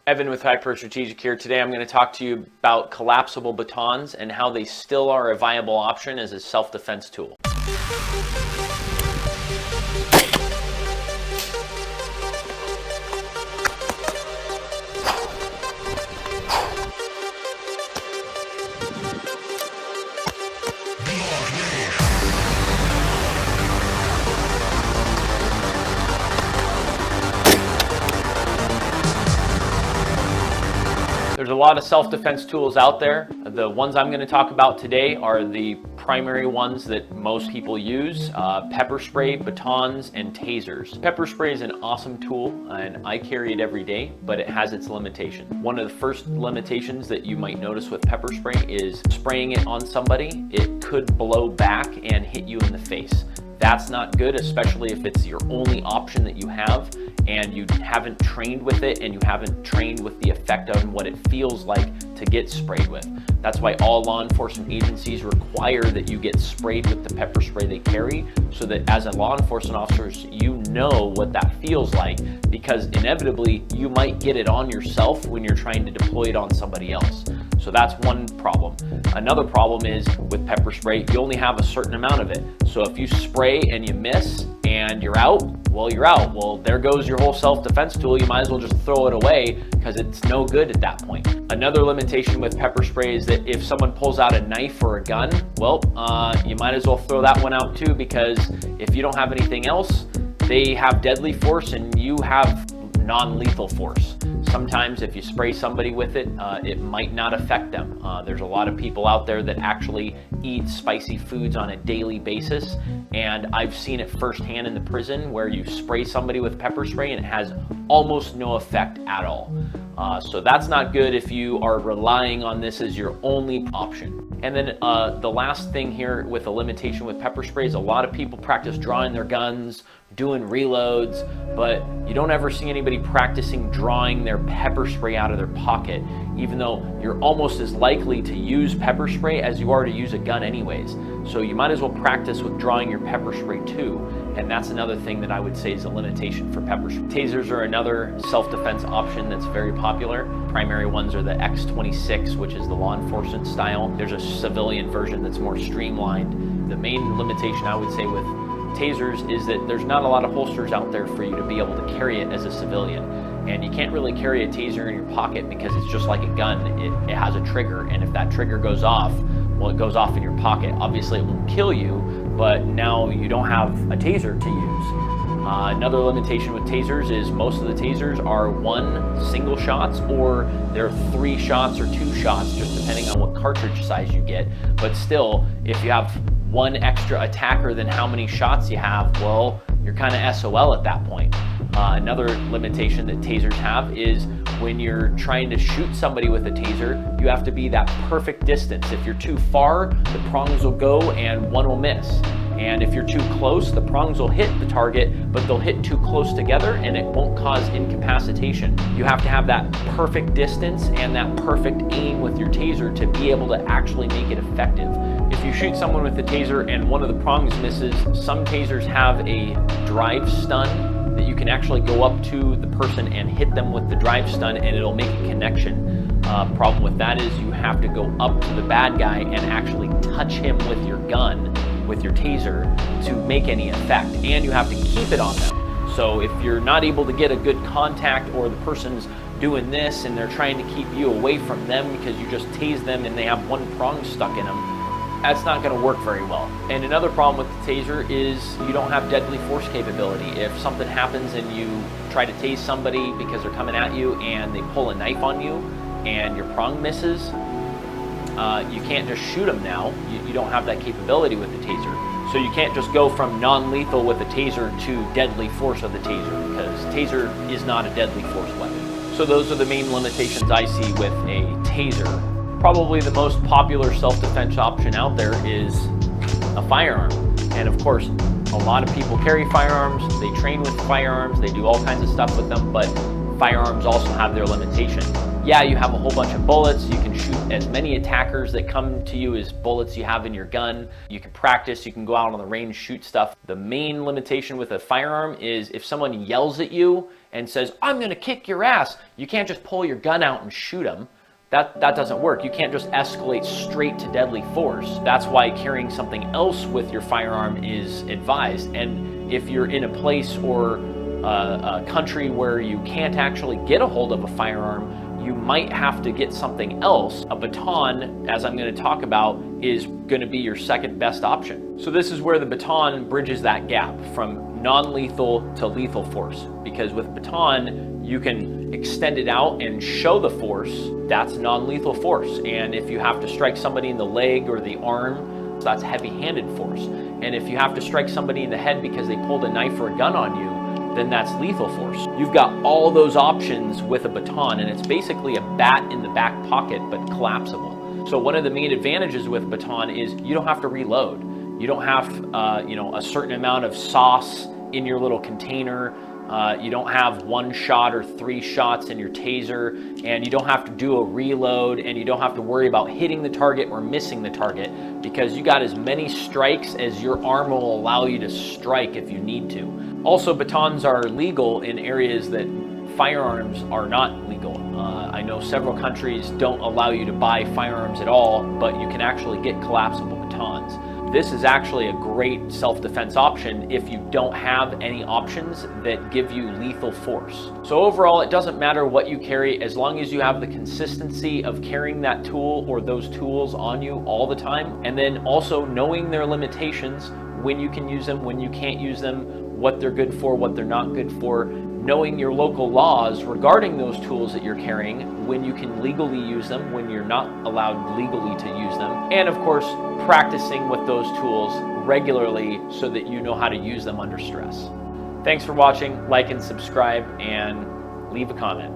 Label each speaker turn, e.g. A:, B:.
A: Evan with Hyper Strategic here. Today I'm going to talk to you about collapsible batons and how they still are a viable option as a self-defense tool. There's a lot of self-defense tools out there. The ones I'm going to talk about today are the primary ones that most people use: pepper spray, batons, and tasers. Pepper spray is an awesome tool and I carry it every day, but it has its limitations. One of the first limitations that you might notice with pepper spray is spraying it on somebody. It could blow back and hit you in the face. That's not good, especially if it's your only option that you have and you haven't trained with it and you haven't trained with the effect of what it feels like to get sprayed with. That's why all law enforcement agencies require that you get sprayed with the pepper spray they carry, so that as a law enforcement officer, you know what that feels like, because inevitably you might get it on yourself when you're trying to deploy it on somebody else. So that's one problem. Another problem is with pepper spray, you only have a certain amount of it. So if you spray and you miss and you're out, well, you're out. Well, there goes your whole self-defense tool. You might as well just throw it away because it's no good at that point. Another limitation with pepper spray is that if someone pulls out a knife or a gun, well, you might as well throw that one out too, because if you don't have anything else, they have deadly force and you have non-lethal force. Sometimes if you spray somebody with it, it might not affect them. There's a lot of people out there that actually eat spicy foods on a daily basis, and I've seen it firsthand in the prison where you spray somebody with pepper spray and it has almost no effect at all. So that's not good if you are relying on this as your only option. And then the last thing here with a limitation with pepper spray is a lot of people practice drawing their guns, doing reloads, but you don't ever see anybody practicing drawing their pepper spray out of their pocket, even though you're almost as likely to use pepper spray as you are to use a gun anyways. So you might as well practice with drawing your pepper spray too. And that's another thing that I would say is a limitation for pepper spray. Tasers are another self-defense option that's very popular. Primary ones are the X26, which is the law enforcement style. There's a civilian version that's more streamlined. The main limitation I would say with tasers is that there's not a lot of holsters out there for you to be able to carry it as a civilian. And you can't really carry a taser in your pocket because it's just like a gun. It has a trigger, and if that trigger goes off, well, it goes off in your pocket. Obviously it won't kill you, but now you don't have a taser to use. Another limitation with tasers is most of the tasers are one single shots, or they're 3 shots or 2 shots, just depending on what cartridge size you get. But still, if you have one extra attacker than how many shots you have, well, you're kind of SOL at that point. Another limitation that tasers have is when you're trying to shoot somebody with a taser, you have to be that perfect distance. If you're too far, the prongs will go and one will miss. And if you're too close, the prongs will hit the target, but they'll hit too close together and it won't cause incapacitation. You have to have that perfect distance and that perfect aim with your taser to be able to actually make it effective. If you shoot someone with the taser and one of the prongs misses, some tasers have a drive stun that you can actually go up to the person and hit them with the drive stun and it'll make a connection. Problem with that is you have to go up to the bad guy and actually touch him with your gun, with your taser, to make any effect, and you have to keep it on them. So if you're not able to get a good contact, or the person's doing this and they're trying to keep you away from them because you just tased them and they have one prong stuck in them, that's not going to work very well. And another problem with the taser is you don't have deadly force capability. If something happens and you try to tase somebody because they're coming at you and they pull a knife on you and your prong misses, you can't just shoot them now. You don't have that capability with the taser. So you can't just go from non-lethal with a taser to deadly force of the taser, because taser is not a deadly force weapon. So those are the main limitations I see with a taser. Probably the most popular self-defense option out there is a firearm. And of course, a lot of people carry firearms, they train with firearms, they do all kinds of stuff with them, but firearms also have their limitation. Yeah, you have a whole bunch of bullets, you can shoot as many attackers that come to you as bullets you have in your gun, you can practice, you can go out on the range, shoot stuff. The main limitation with a firearm is if someone yells at you and says, I'm gonna kick your ass, you can't just pull your gun out and shoot them. That doesn't work. You can't just escalate straight to deadly force. That's why carrying something else with your firearm is advised. And if you're in a place or a country where you can't actually get a hold of a firearm, you might have to get something else. A baton, as I'm going to talk about, is going to be your second best option. So this is where the baton bridges that gap from non-lethal to lethal force, because with baton you can extend it out and show the force. That's non-lethal force. And if you have to strike somebody in the leg or the arm, that's heavy-handed force. And if you have to strike somebody in the head because they pulled a knife or a gun on you, then that's lethal force. You've got all those options with a baton, and it's basically a bat in the back pocket but collapsible. So one of the main advantages with baton is you don't have to reload. You don't have a certain amount of sauce in your little container. You don't have 1 shot or 3 shots in your taser, and you don't have to do a reload, and you don't have to worry about hitting the target or missing the target, because you got as many strikes as your arm will allow you to strike if you need to. Also, batons are legal in areas that firearms are not legal. I know several countries don't allow you to buy firearms at all, but you can actually get collapsible batons. This is actually a great self-defense option if you don't have any options that give you lethal force. So overall, it doesn't matter what you carry as long as you have the consistency of carrying that tool or those tools on you all the time, and then also knowing their limitations, when you can use them, when you can't use them, what they're good for, what they're not good for, knowing your local laws regarding those tools that you're carrying, when you can legally use them, when you're not allowed legally to use them, and of course, practicing with those tools regularly so that you know how to use them under stress. Thanks for watching. Like and subscribe, and leave a comment.